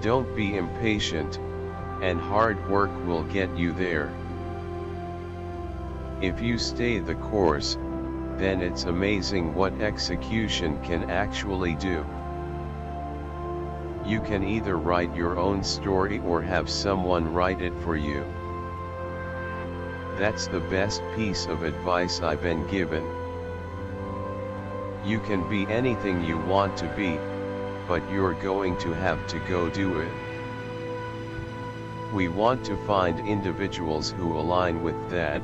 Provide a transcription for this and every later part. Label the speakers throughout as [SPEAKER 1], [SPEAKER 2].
[SPEAKER 1] Don't be impatient, and hard work will get you there. If you stay the course, then it's amazing what execution can actually do. You can either write your own story or have someone write it for you. That's the best piece of advice I've been given. You can be anything you want to be, but you're going to have to go do it. We want to find individuals who align with that,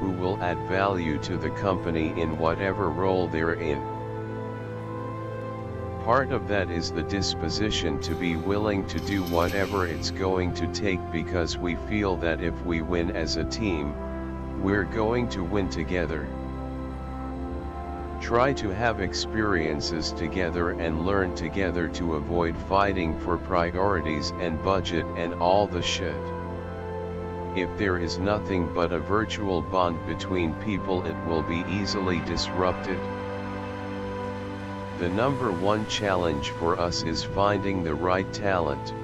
[SPEAKER 1] who will add value to the company in whatever role they're in. Part of that is the disposition to be willing to do whatever it's going to take, because we feel that if we win as a team, we're going to win together. Try to have experiences together and learn together to avoid fighting for priorities and budget and all the shit. If there is nothing but a virtual bond between people, it will be easily disrupted. The number one challenge for us is finding the right talent.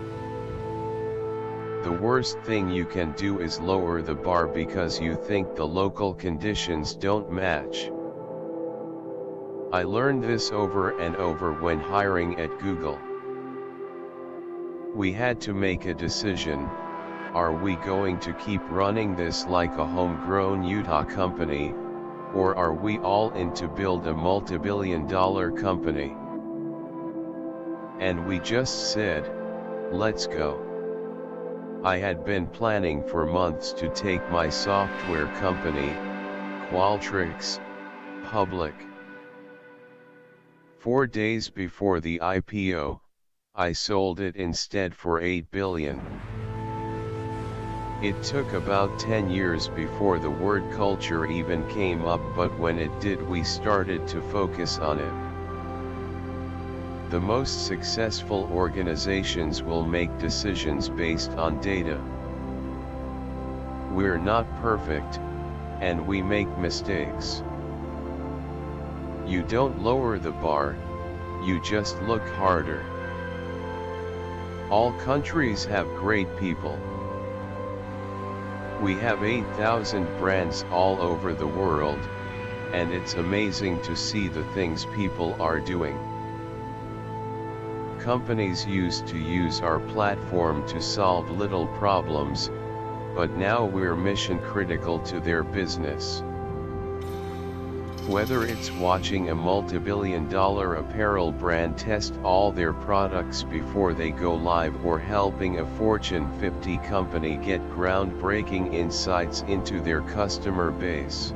[SPEAKER 1] The worst thing you can do is lower the bar because you think the local conditions don't match. I learned this over and over when hiring at Google. We had to make a decision: are we going to keep running this like a homegrown Utah company, or are we all in to build a multi-billion-dollar company? And we just said, let's go. I had been planning for months to take my software company, Qualtrics, public. 4 days before the IPO, I sold it instead for $8 billion. It took about 10 years before the word culture even came up, but when it did, we started to focus on it. The most successful organizations will make decisions based on data. We're not perfect, and we make mistakes. You don't lower the bar, you just look harder. All countries have great people. We have 8,000 brands all over the world, and it's amazing to see the things people are doing. Companies used to use our platform to solve little problems, but now we're mission critical to their business. Whether it's watching a multi-billion-dollar apparel brand test all their products before they go live, or helping a Fortune 50 company get groundbreaking insights into their customer base,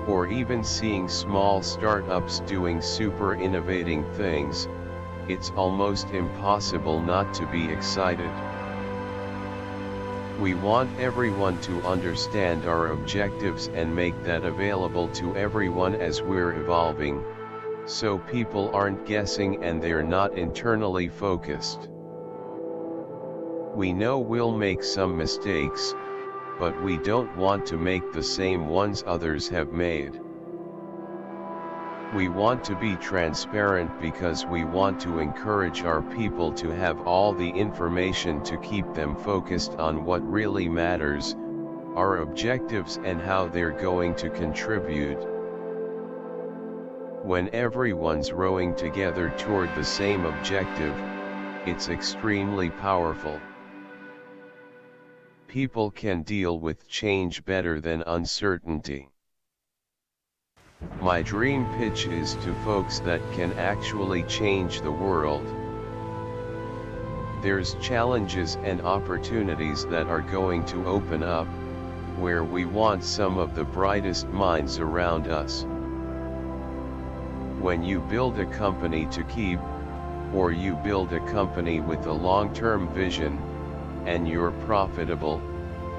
[SPEAKER 1] or even seeing small startups doing super innovating things, it's almost impossible not to be excited. We want everyone to understand our objectives and make that available to everyone as we're evolving, so people aren't guessing and they're not internally focused. We know we'll make some mistakes, but we don't want to make the same ones others have made. We want to be transparent because we want to encourage our people to have all the information to keep them focused on what really matters, our objectives and how they're going to contribute. When everyone's rowing together toward the same objective, it's extremely powerful. People can deal with change better than uncertainty. My dream pitch is to folks that can actually change the world. There's challenges and opportunities that are going to open up, where we want some of the brightest minds around us. When you build a company to keep, or you build a company with a long-term vision, and you're profitable,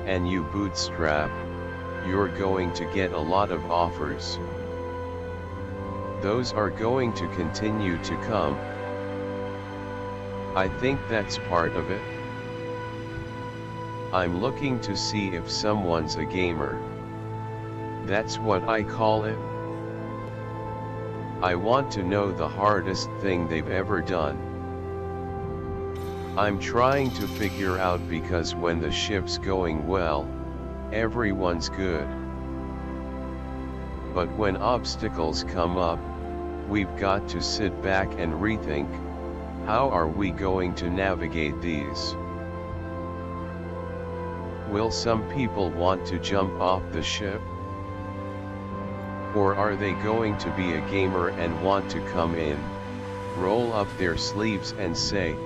[SPEAKER 1] and you bootstrap, you're going to get a lot of offers. Those are going to continue to come. I think that's part of it. I'm looking to see if someone's a gamer. That's what I call it. I want to know the hardest thing they've ever done. I'm trying to figure out, because when the ship's going well, everyone's good. But when obstacles come up, we've got to sit back and rethink, how are we going to navigate these? Will some people want to jump off the ship? Or are they going to be a gamer and want to come in, roll up their sleeves and say,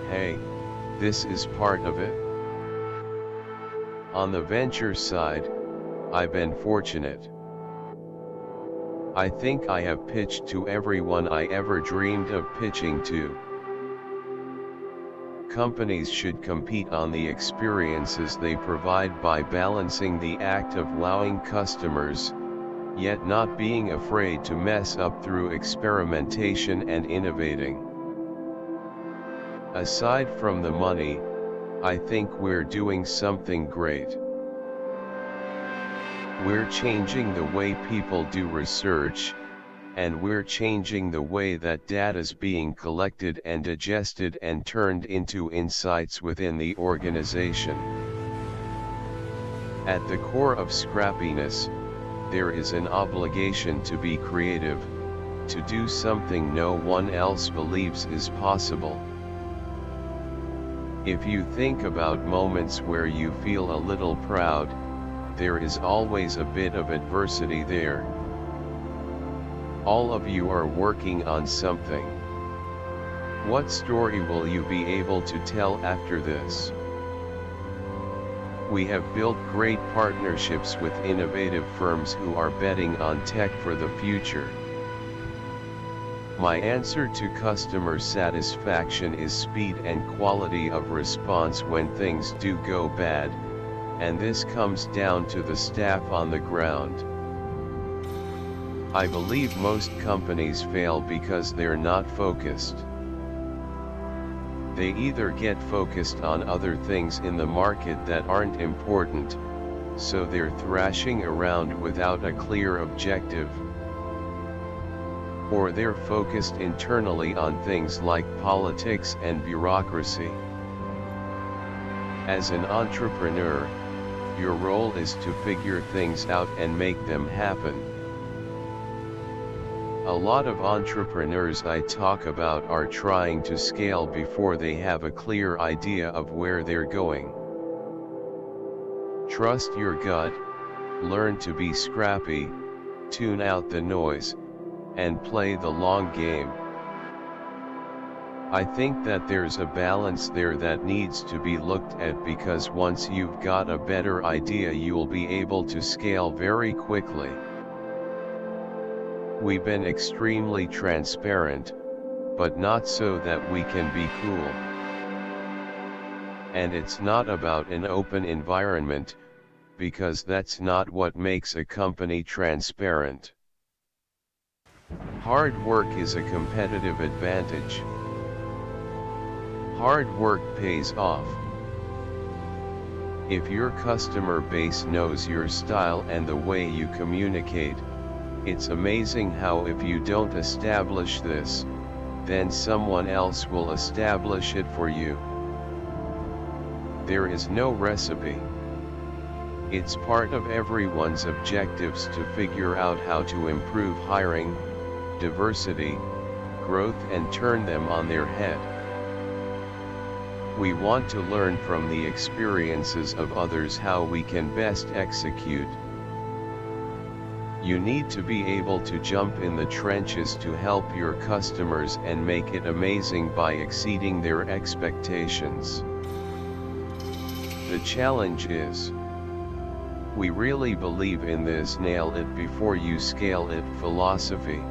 [SPEAKER 1] hey, this is part of it? On the venture side, I've been fortunate. I think I have pitched to everyone I ever dreamed of pitching to. Companies should compete on the experiences they provide by balancing the act of wowing customers, yet not being afraid to mess up through experimentation and innovating. Aside from the money, I think we're doing something great. We're changing the way people do research, and we're changing the way that data's being collected and digested and turned into insights within the organization. At the core of scrappiness, there is an obligation to be creative, to do something no one else believes is possible. If you think about moments where you feel a little proud, there is always a bit of adversity there. All of you are working on something. What story will you be able to tell after this? We have built great partnerships with innovative firms who are betting on tech for the future. My answer to customer satisfaction is speed and quality of response when things do go bad, and this comes down to the staff on the ground. I believe most companies fail because they're not focused. They either get focused on other things in the market that aren't important, so they're thrashing around without a clear objective, or they're focused internally on things like politics and bureaucracy. As an entrepreneur, your role is to figure things out and make them happen. A lot of entrepreneurs I talk about are trying to scale before they have a clear idea of where they're going. Trust your gut, learn to be scrappy, tune out the noise, and play the long game. I think that there's a balance there that needs to be looked at, because once you've got a better idea, you'll be able to scale very quickly. We've been extremely transparent, but not so that we can be cool. And it's not about an open environment, because that's not what makes a company transparent. Hard work is a competitive advantage. Hard work pays off. If your customer base knows your style and the way you communicate, it's amazing how if you don't establish this, then someone else will establish it for you. There is no recipe. It's part of everyone's objectives to figure out how to improve hiring, diversity, growth, and turn them on their head. We want to learn from the experiences of others how we can best execute. You need to be able to jump in the trenches to help your customers and make it amazing by exceeding their expectations. The challenge is, we really believe in this nail it before you scale it philosophy.